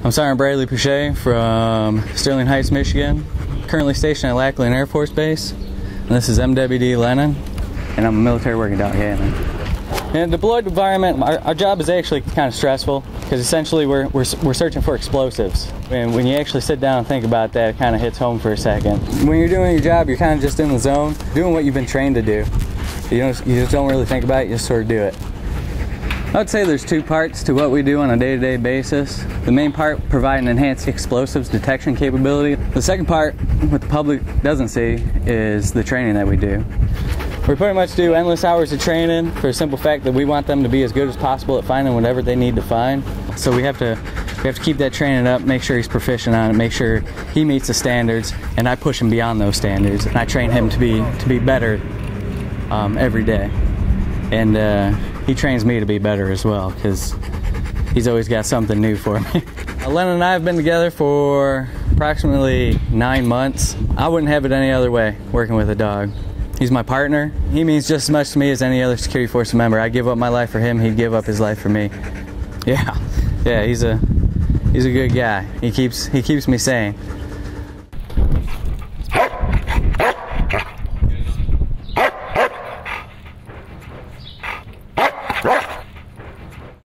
I'm Sergeant Bradley Pouchet from Sterling Heights, Michigan. Currently stationed at Lackland Air Force Base. And this is MWD Lennon, and I'm a military working dog. In a deployed environment, our job is actually kind of stressful because essentially we're searching for explosives. And when you actually sit down and think about that, it kind of hits home for a second. When you're doing your job, you're kind of just in the zone, doing what you've been trained to do. You just don't really think about it, you just sort of do it. I would say there's two parts to what we do on a day-to-day basis. The main part, providing enhanced explosives detection capability. The second part, what the public doesn't see, is the training that we do. We pretty much do endless hours of training for the simple fact that we want them to be as good as possible at finding whatever they need to find. So we have to keep that training up, make sure he's proficient on it, make sure he meets the standards, and I push him beyond those standards. And I train him to be better every day. And he trains me to be better as well, because he's always got something new for me. Lennon and I have been together for approximately 9 months. I wouldn't have it any other way, working with a dog. He's my partner. He means just as much to me as any other security force member. I give up my life for him, he'd give up his life for me. Yeah, he's a good guy. He keeps me sane.